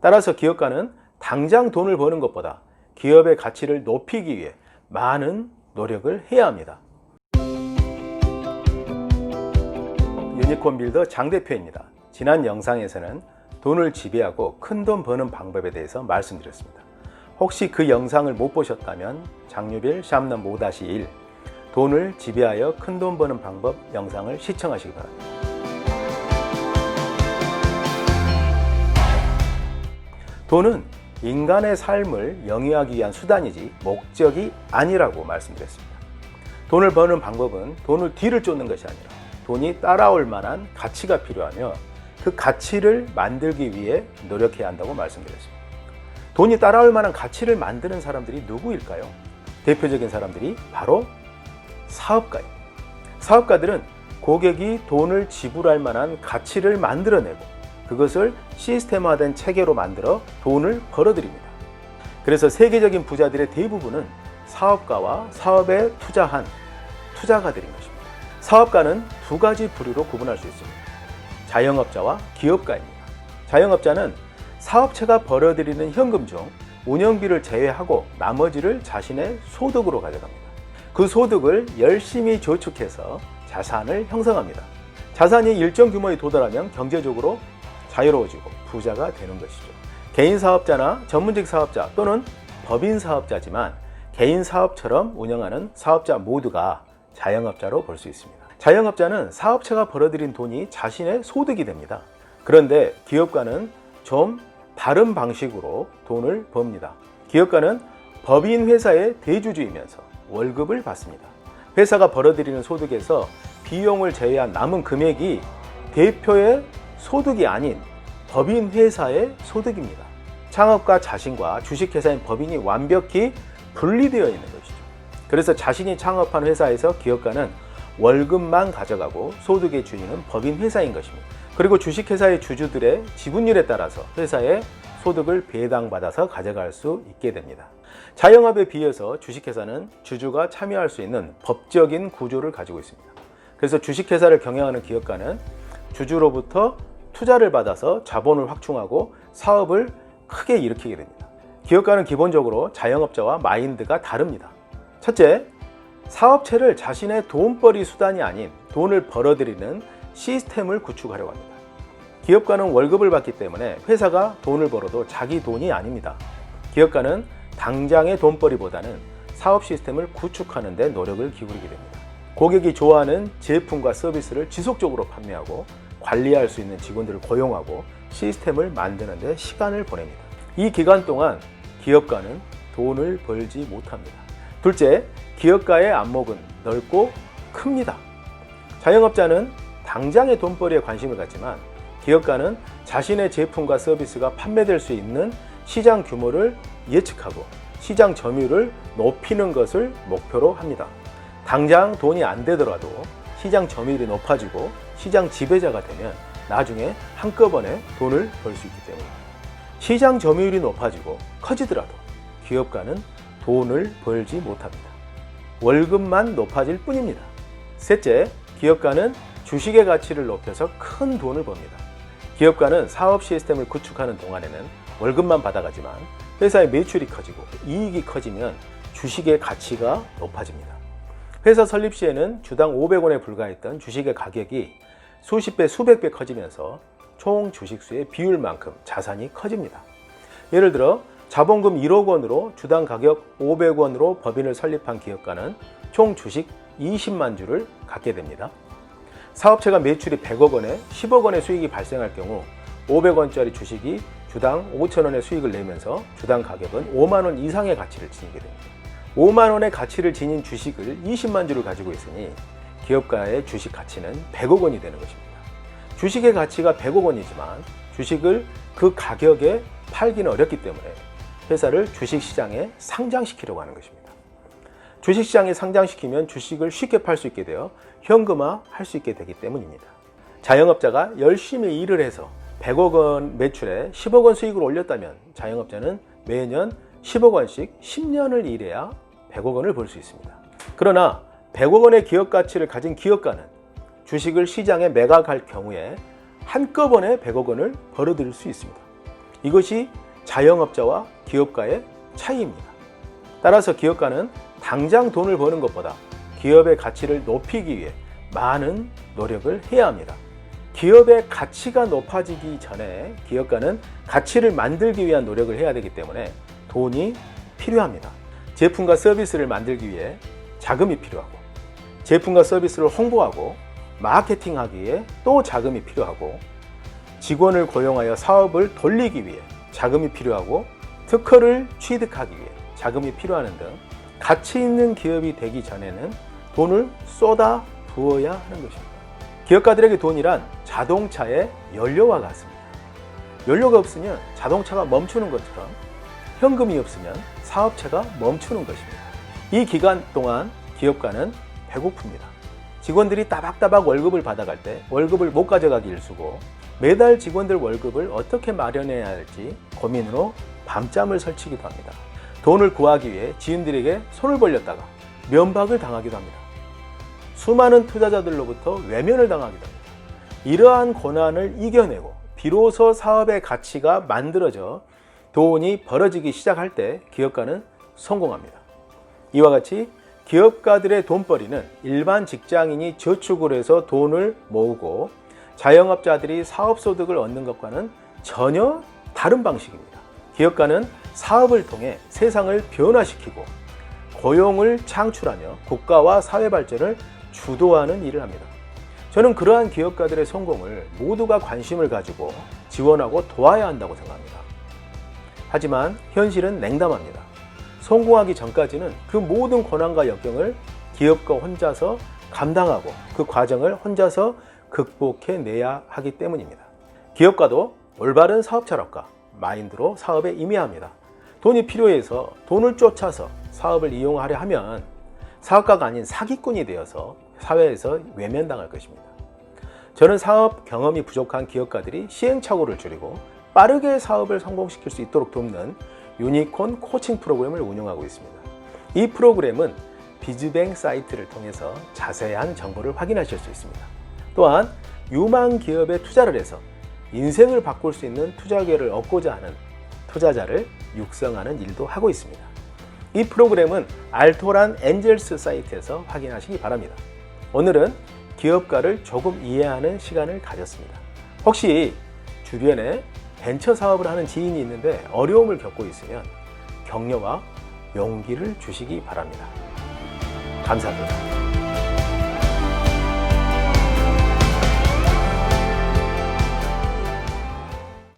따라서 기업가는 당장 돈을 버는 것보다 기업의 가치를 높이기 위해 많은 노력을 해야 합니다. 유니콘 빌더 장 대표입니다. 지난 영상에서는 돈을 지배하고 큰 돈 버는 방법에 대해서 말씀드렸습니다. 혹시 그 영상을 못 보셨다면 장유빌 샵남 5-1 돈을 지배하여 큰 돈 버는 방법 영상을 시청하시기 바랍니다. 돈은 인간의 삶을 영위하기 위한 수단이지 목적이 아니라고 말씀드렸습니다. 돈을 버는 방법은 돈을 뒤를 쫓는 것이 아니라 돈이 따라올 만한 가치가 필요하며 그 가치를 만들기 위해 노력해야 한다고 말씀드렸습니다. 돈이 따라올 만한 가치를 만드는 사람들이 누구일까요? 대표적인 사람들이 바로 사업가입니다. 사업가들은 고객이 돈을 지불할 만한 가치를 만들어내고 그것을 시스템화된 체계로 만들어 돈을 벌어들입니다. 그래서 세계적인 부자들의 대부분은 사업가와 사업에 투자한 투자가들인 것입니다. 사업가는 두 가지 부류로 구분할 수 있습니다. 자영업자와 기업가입니다. 자영업자는 사업체가 벌어들이는 현금 중 운영비를 제외하고 나머지를 자신의 소득으로 가져갑니다. 그 소득을 열심히 저축해서 자산을 형성합니다. 자산이 일정 규모에 도달하면 경제적으로 자유로워지고 부자가 되는 것이죠. 개인 사업자나 전문직 사업자 또는 법인 사업자지만 개인 사업처럼 운영하는 사업자 모두가 자영업자로 볼 수 있습니다. 자영업자는 사업체가 벌어들인 돈이 자신의 소득이 됩니다. 그런데 기업가는 좀 다른 방식으로 돈을 법니다. 기업가는 법인 회사의 대주주이면서 월급을 받습니다. 회사가 벌어들이는 소득에서 비용을 제외한 남은 금액이 대표의 소득이 아닌 법인 회사의 소득입니다. 창업가 자신과 주식회사인 법인이 완벽히 분리되어 있는 것이죠. 그래서 자신이 창업한 회사에서 기업가는 월급만 가져가고 소득의 주인은 법인 회사인 것입니다. 그리고 주식회사의 주주들의 지분율에 따라서 회사의 소득을 배당받아서 가져갈 수 있게 됩니다. 자영업에 비해서 주식회사는 주주가 참여할 수 있는 법적인 구조를 가지고 있습니다. 그래서 주식회사를 경영하는 기업가는 주주로부터 투자를 받아서 자본을 확충하고 사업을 크게 일으키게 됩니다. 기업가는 기본적으로 자영업자와 마인드가 다릅니다. 첫째, 사업체를 자신의 돈벌이 수단이 아닌 돈을 벌어들이는 시스템을 구축하려고 합니다. 기업가는 월급을 받기 때문에 회사가 돈을 벌어도 자기 돈이 아닙니다. 기업가는 당장의 돈벌이보다는 사업 시스템을 구축하는 데 노력을 기울이게 됩니다. 고객이 좋아하는 제품과 서비스를 지속적으로 판매하고 관리할 수 있는 직원들을 고용하고 시스템을 만드는 데 시간을 보냅니다. 이 기간 동안 기업가는 돈을 벌지 못합니다. 둘째, 기업가의 안목은 넓고 큽니다. 자영업자는 당장의 돈벌이에 관심을 갖지만 기업가는 자신의 제품과 서비스가 판매될 수 있는 시장 규모를 예측하고 시장 점유율을 높이는 것을 목표로 합니다. 당장 돈이 안 되더라도 시장 점유율이 높아지고 시장 지배자가 되면 나중에 한꺼번에 돈을 벌 수 있기 때문입니다. 시장 점유율이 높아지고 커지더라도 기업가는 돈을 벌지 못합니다. 월급만 높아질 뿐입니다. 셋째, 기업가는 주식의 가치를 높여서 큰 돈을 법니다. 기업가는 사업 시스템을 구축하는 동안에는 월급만 받아가지만 회사의 매출이 커지고 이익이 커지면 주식의 가치가 높아집니다. 회사 설립 시에는 주당 500원에 불과했던 주식의 가격이 수십 배, 수백 배 커지면서 총 주식수의 비율만큼 자산이 커집니다. 예를 들어 자본금 1억 원으로 주당 가격 500원으로 법인을 설립한 기업가는 총 주식 20만 주를 갖게 됩니다. 사업체가 매출이 100억 원에 10억 원의 수익이 발생할 경우 500원짜리 주식이 주당 5천 원의 수익을 내면서 주당 가격은 5만 원 이상의 가치를 지니게 됩니다. 5만 원의 가치를 지닌 주식을 20만 주를 가지고 있으니 기업가의 주식 가치는 100억 원이 되는 것입니다. 주식의 가치가 100억 원이지만 주식을 그 가격에 팔기는 어렵기 때문에 회사를 주식시장에 상장시키려고 하는 것입니다. 주식시장에 상장시키면 주식을 쉽게 팔 수 있게 되어 현금화 할 수 있게 되기 때문입니다. 자영업자가 열심히 일을 해서 100억 원 매출에 10억 원 수익을 올렸다면 자영업자는 매년 10억 원씩 10년을 일해야 100억 원을 벌 수 있습니다. 그러나 100억 원의 기업 가치를 가진 기업가는 주식을 시장에 매각할 경우에 한꺼번에 100억 원을 벌어들일 수 있습니다. 이것이 자영업자와 기업가의 차이입니다. 따라서 기업가는 당장 돈을 버는 것보다 기업의 가치를 높이기 위해 많은 노력을 해야 합니다. 기업의 가치가 높아지기 전에 기업가는 가치를 만들기 위한 노력을 해야 되기 때문에 돈이 필요합니다. 제품과 서비스를 만들기 위해 자금이 필요하고, 제품과 서비스를 홍보하고 마케팅하기 위해 또 자금이 필요하고, 직원을 고용하여 사업을 돌리기 위해 자금이 필요하고, 특허를 취득하기 위해 자금이 필요하는 등 가치 있는 기업이 되기 전에는 돈을 쏟아 부어야 하는 것입니다. 기업가들에게 돈이란 자동차의 연료와 같습니다. 연료가 없으면 자동차가 멈추는 것처럼 현금이 없으면 사업체가 멈추는 것입니다. 이 기간 동안 기업가는 배고픕니다. 직원들이 따박따박 월급을 받아갈 때 월급을 못 가져가기 일쑤고, 매달 직원들 월급을 어떻게 마련해야 할지 고민으로 밤잠을 설치기도 합니다. 돈을 구하기 위해 지인들에게 손을 벌렸다가 면박을 당하기도 합니다. 수많은 투자자들로부터 외면을 당하기도 합니다. 이러한 고난을 이겨내고 비로소 사업의 가치가 만들어져 돈이 벌어지기 시작할 때 기업가는 성공합니다. 이와 같이 기업가들의 돈벌이는 일반 직장인이 저축을 해서 돈을 모으고 자영업자들이 사업소득을 얻는 것과는 전혀 다른 방식입니다. 기업가는 사업을 통해 세상을 변화시키고 고용을 창출하며 국가와 사회 발전을 주도하는 일을 합니다. 저는 그러한 기업가들의 성공을 모두가 관심을 가지고 지원하고 도와야 한다고 생각합니다. 하지만 현실은 냉담합니다. 성공하기 전까지는 그 모든 고난과 역경을 기업가 혼자서 감당하고 그 과정을 혼자서 극복해내야 하기 때문입니다. 기업가도 올바른 사업 철학과 마인드로 사업에 임해야 합니다. 돈이 필요해서 돈을 쫓아서 사업을 이용하려 하면 사업가가 아닌 사기꾼이 되어서 사회에서 외면당할 것입니다. 저는 사업 경험이 부족한 기업가들이 시행착오를 줄이고 빠르게 사업을 성공시킬 수 있도록 돕는 유니콘 코칭 프로그램을 운영하고 있습니다. 이 프로그램은 비즈뱅 사이트를 통해서 자세한 정보를 확인하실 수 있습니다. 또한 유망 기업에 투자를 해서 인생을 바꿀 수 있는 투자 기회를 얻고자 하는 투자자를 육성하는 일도 하고 있습니다. 이 프로그램은 알토란 엔젤스 사이트에서 확인하시기 바랍니다. 오늘은 기업가를 조금 이해하는 시간을 가졌습니다. 혹시 주변에 벤처 사업을 하는 지인이 있는데 어려움을 겪고 있으면 격려와 용기를 주시기 바랍니다. 감사합니다.